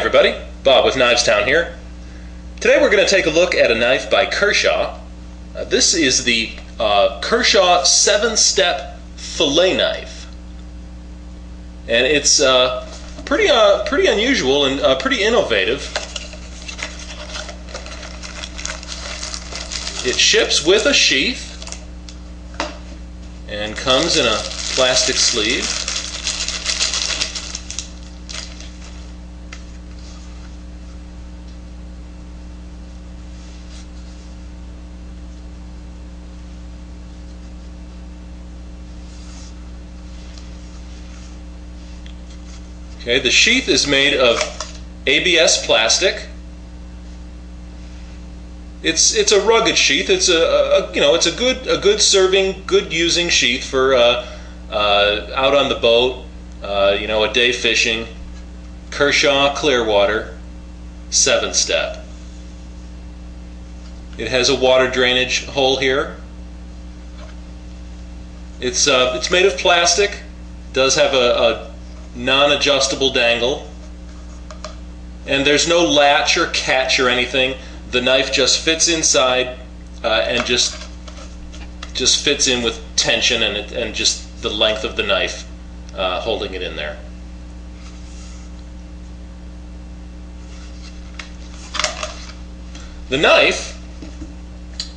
everybody, Bob with Knivestown here. Today we're going to take a look at a knife by Kershaw. This is the Kershaw 7-step fillet knife, and it's pretty unusual and pretty innovative. It ships with a sheath and comes in a plastic sleeve. Okay, the sheath is made of ABS plastic. It's a rugged sheath. It's it's a good serving, good using sheath for out on the boat, a day fishing. Kershaw Clearwater 7-step. It has a water drainage hole here. It's made of plastic. Does have a non-adjustable dangle, and there's no latch or catch or anything. The knife just fits inside and just fits in with tension and just the length of the knife holding it in there. The knife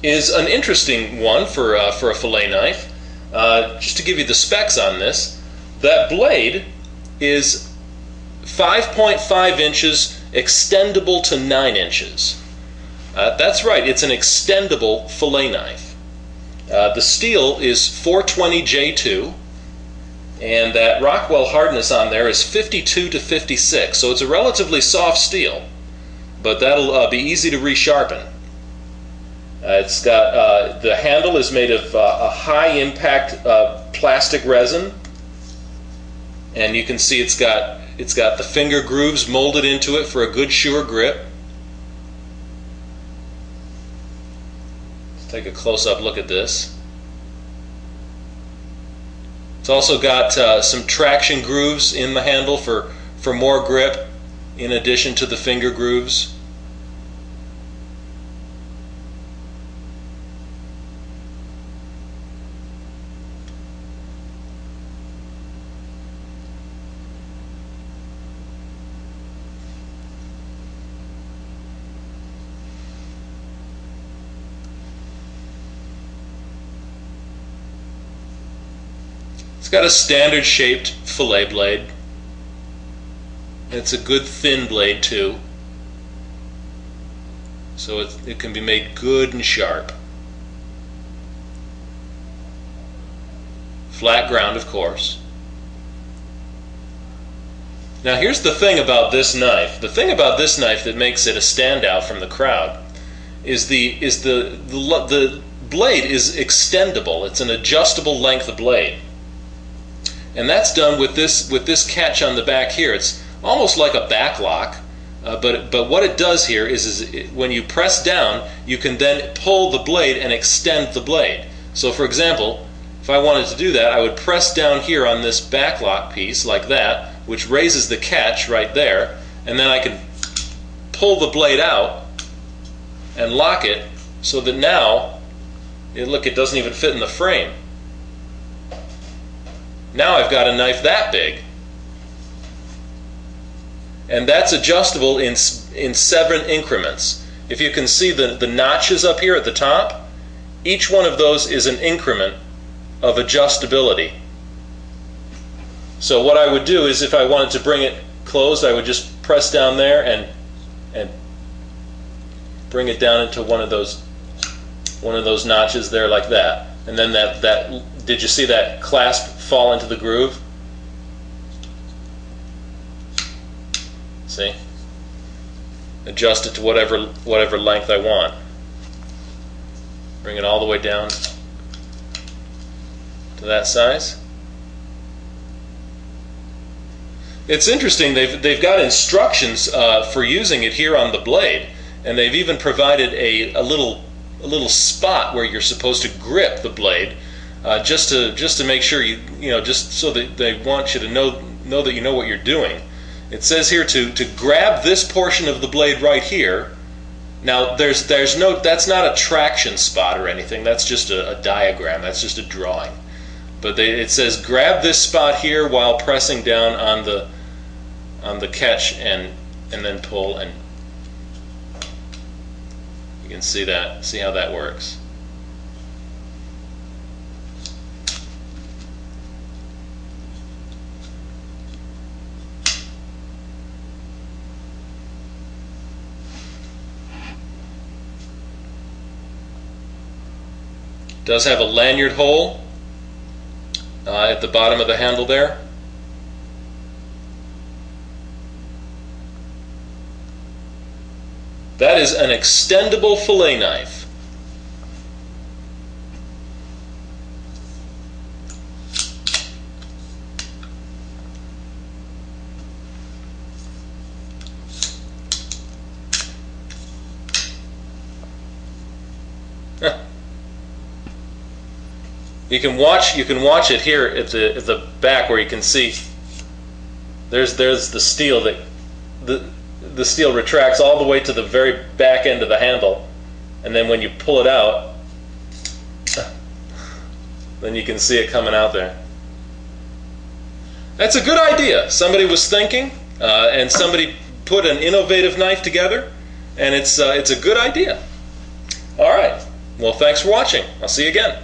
is an interesting one for a fillet knife. Just to give you the specs on this, that blade is 5.5 inches extendable to 9 inches. That's right, it's an extendable fillet knife. The steel is 420 J2, and that Rockwell hardness on there is 52 to 56, so it's a relatively soft steel, but that'll be easy to resharpen. It's got the handle is made of a high impact plastic resin. And you can see it's got the finger grooves molded into it for a good sure grip. Let's take a close-up look at this. It's also got some traction grooves in the handle for more grip in addition to the finger grooves. It's got a standard shaped fillet blade. It's a good thin blade too, so it can be made good and sharp. Flat ground, of course. Now here's the thing about this knife. The thing about this knife that makes it a standout from the crowd is the blade is extendable. It's an adjustable length blade. And that's done with this catch on the back here. It's almost like a back lock, but what it does here is when you press down, you can then pull the blade and extend the blade. So for example, if I wanted to do that, I would press down here on this back lock piece like that, which raises the catch right there, and then I can pull the blade out and lock it so that now, look, it doesn't even fit in the frame. Now I've got a knife that big, and that's adjustable in 7 increments. If you can see the notches up here at the top, each one of those is an increment of adjustability. So what I would do is, if I wanted to bring it closed, I would just press down there and bring it down into one of those notches there like that, and then that did you see that clasp fall into the groove? See? Adjust it to whatever length I want. Bring it all the way down to that size. It's interesting, they've got instructions for using it here on the blade, and they've even provided a little spot where you're supposed to grip the blade. Just to make sure just so that they want you to know that you know what you're doing. It says here to grab this portion of the blade right here. Now there's no, that's not a traction spot or anything. That's just a diagram. That's just a drawing. But it says grab this spot here while pressing down on the catch and then pull, and you can see that. See how that works. Does have a lanyard hole at the bottom of the handle there. That is an extendable fillet knife. You can watch it here at the back, where you can see there's the steel that the steel retracts all the way to the very back end of the handle, and then when you pull it out, then you can see it coming out there. That's a good idea. Somebody was thinking, and somebody put an innovative knife together, and it's a good idea. All right. Well, thanks for watching. I'll see you again.